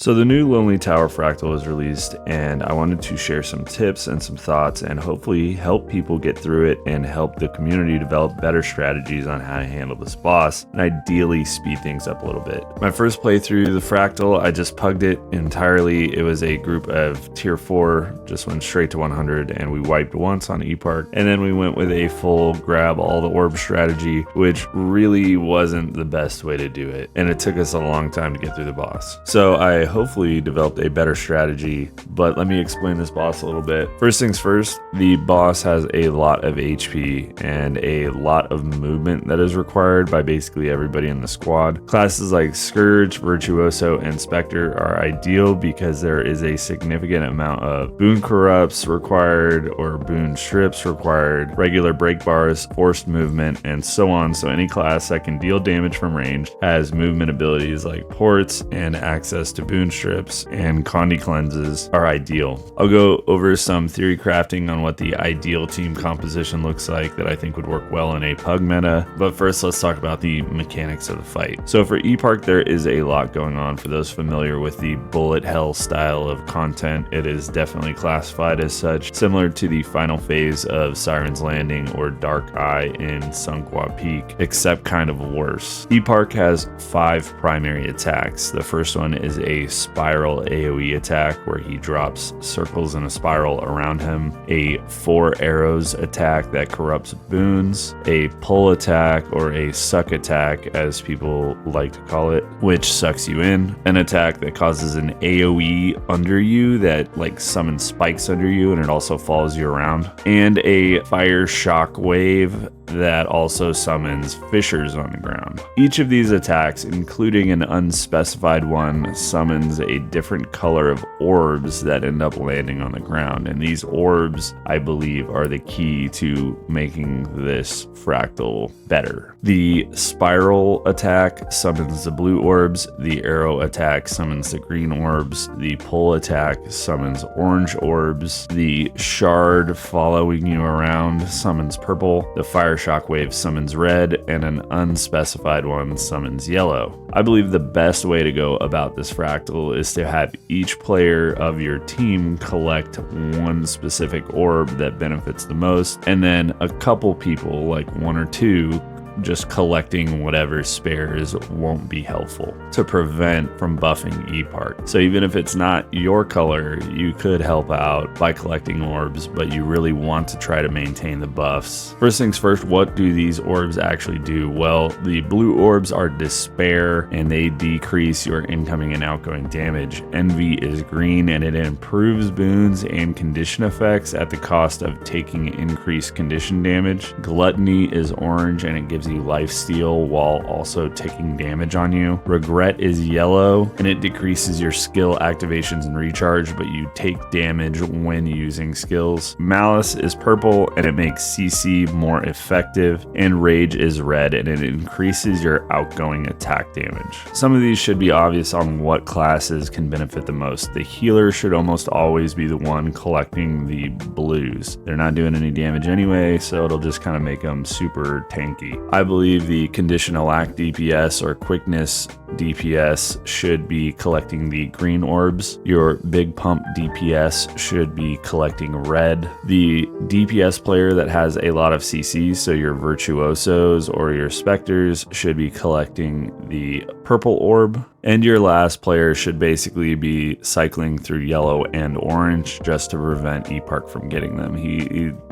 So the new Lonely Tower Fractal was released, and I wanted to share some tips and some thoughts and hopefully help people get through it and help the community develop better strategies on how to handle this boss and ideally speed things up a little bit. My first playthrough the Fractal, I just pugged it entirely. It was a group of tier 4, just went straight to 100, and we wiped once on E-Park, and then we went with a full grab all the orb strategy, which really wasn't the best way to do it, and it took us a long time to get through the boss. So I hopefully developed a better strategy, but let me explain this boss a little bit. First things first, the boss has a lot of HP and a lot of movement that is required by basically everybody in the squad. Classes like Scourge, Virtuoso, and Spectre are ideal because there is a significant amount of boon corrupts required or boon strips required, regular break bars, forced movement, and so on. So any class that can deal damage from range has movement abilities like ports and access to boon strips and Condi cleanses are ideal. I'll go over some theory crafting on what the ideal team composition looks like that I think would work well in a pug meta, but first let's talk about the mechanics of the fight. So for E-Park, there is a lot going on. For those familiar with the bullet hell style of content, it is definitely classified as such, similar to the final phase of Siren's Landing or Dark Eye in Sunghwa Peak, except kind of worse. E-Park has 5 primary attacks. The first one is a spiral AoE attack where he drops circles in a spiral around him, a 4 arrows attack that corrupts boons, a pull attack or a suck attack as people like to call it, which sucks you in, an attack that causes an AoE under you that like summons spikes under you and it also follows you around, and a fire shock wave that also summons fissures on the ground. Each of these attacks, including an unspecified one, summons a different color of orbs that end up landing on the ground, and these orbs, I believe, are the key to making this fractal better. The spiral attack summons the blue orbs, the arrow attack summons the green orbs, the pull attack summons orange orbs, the shard following you around summons purple, the fire shockwave summons red, and an unspecified one summons yellow. I believe the best way to go about this fractal is to have each player of your team collect one specific orb that benefits the most, and then a couple people, like 1 or 2, just collecting whatever spares won't be helpful to prevent from buffing E-Park. So even if it's not your color, you could help out by collecting orbs, but you really want to try to maintain the buffs. First things first, what do these orbs actually do? Well, the blue orbs are despair and they decrease your incoming and outgoing damage. Envy is green and it improves boons and condition effects at the cost of taking increased condition damage. Gluttony is orange and it gives you life steal while also taking damage on you. Regret is yellow and it decreases your skill activations and recharge, but you take damage when using skills. Malice is purple and it makes CC more effective, and Rage is red and it increases your outgoing attack damage. Some of these should be obvious on what classes can benefit the most. The healer should almost always be the one collecting the blues. They're not doing any damage anyway, so it'll just kind of make them super tanky. I believe the conditional act DPS or quickness DPS should be collecting the green orbs. Your big pump DPS should be collecting red. The DPS player that has a lot of CCs, so your virtuosos or your specters, should be collecting the purple orb. And your last player should basically be cycling through yellow and orange just to prevent E-Park from getting them.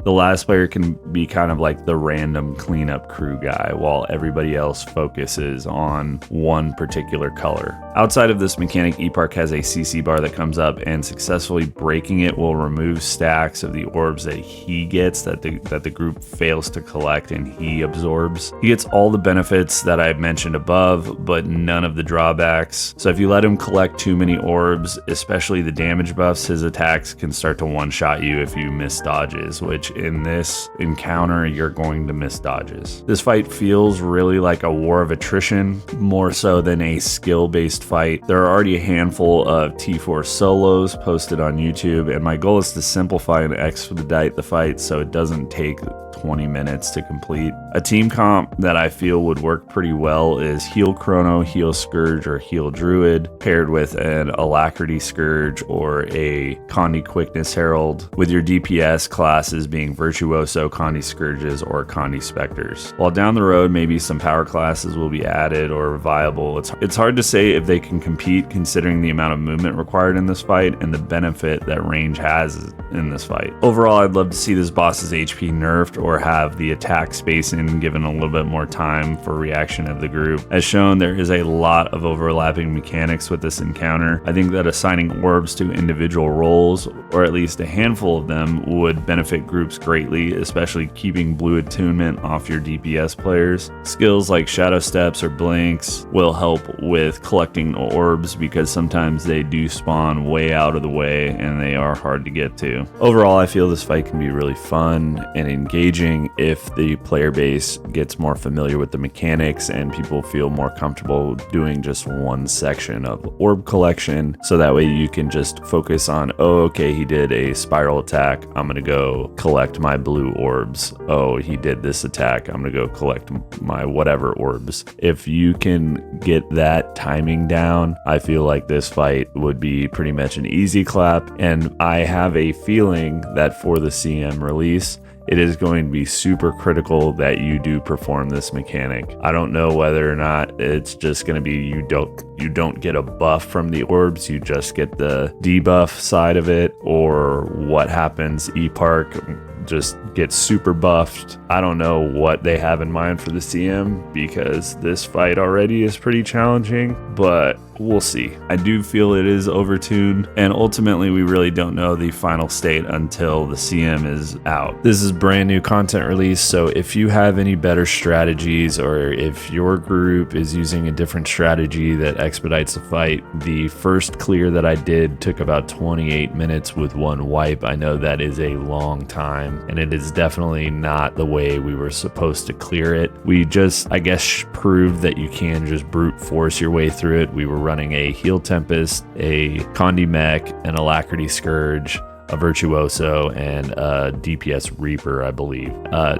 The last player can be kind of like the random cleanup crew guy while everybody else focuses on one particular color. Outside of this mechanic, E-Park has a CC bar that comes up, and successfully breaking it will remove stacks of the orbs that he gets that the group fails to collect and he absorbs. He gets all the benefits that I've mentioned above, but none of the drawbacks. So if you let him collect too many orbs, especially the damage buffs, his attacks can start to one-shot you if you miss dodges, which in this encounter, you're going to miss dodges. This fight feels really like a war of attrition, more so than a skill-based fight. There are already a handful of T4 solos posted on YouTube, and my goal is to simplify and expedite the fight so it doesn't take 20 minutes to complete. A team comp that I feel would work pretty well is Heal Chrono, Heal Scourge, or Heal Druid, paired with an Alacrity Scourge or a Condi Quickness Herald, with your DPS classes being Virtuoso, Condi Scourges, or Condi Specters. While down the road, maybe some power classes will be added or viable, it's hard to say if they can compete considering the amount of movement required in this fight and the benefit that range has in this fight. Overall, I'd love to see this boss's HP nerfed or have the attack spacing given a little bit more time for reaction of the group. As shown, there is a lot of overlapping mechanics with this encounter. I think that assigning orbs to individual roles, or at least a handful of them, would benefit groups greatly, especially keeping blue attunement off your DPS players. Skills like Shadow Steps or Blinks will help with collecting orbs because sometimes they do spawn way out of the way and they are hard to get to. Overall, I feel this fight can be really fun and engaging if the player base gets more familiar with the mechanics and people feel more comfortable doing just one section of orb collection, so that way you can just focus on, oh, okay, he did a spiral attack, I'm gonna go collect my blue orbs. Oh, he did this attack, I'm gonna go collect my whatever orbs. If you can get that timing down, I feel like this fight would be pretty much an easy clap, and I have a feeling that for the CM release, it is going to be super critical that you do perform this mechanic. I don't know whether or not it's just going to be you don't get a buff from the orbs, you just get the debuff side of it, or what happens. E-Park just gets super buffed. I don't know what they have in mind for the CM because this fight already is pretty challenging, but we'll see. I do feel it is overtuned, and ultimately we really don't know the final state until the CM is out. This is brand new content release, so if you have any better strategies, or if your group is using a different strategy that expedites the fight, the first clear that I did took about 28 minutes with one wipe. I know that is a long time, and it is definitely not the way we were supposed to clear it. We just, I guess, proved that you can just brute force your way through it. We were running a Heal Tempest, a Condi Mech, an Alacrity Scourge, a Virtuoso, and a DPS Reaper, I believe.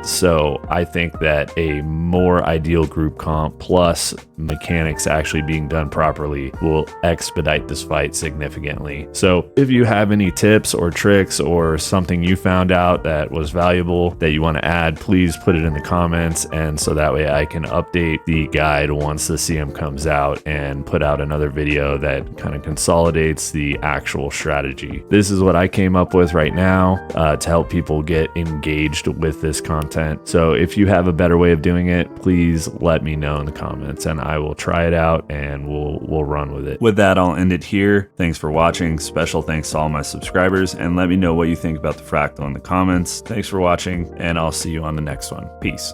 So I think that a more ideal group comp plus mechanics actually being done properly will expedite this fight significantly. So if you have any tips or tricks or something you found out that was valuable that you want to add, please put it in the comments, and so that way I can update the guide once the CM comes out and put out another video that kind of consolidates the actual strategy. This is what I came up with right now to help people get engaged with this content. So if you have a better way of doing it, please let me know in the comments and I will try it out and we'll run with it. With that, I'll end it here. Thanks for watching. Special thanks to all my subscribers, and let me know what you think about the fractal in the comments. Thanks for watching, and I'll see you on the next one. Peace.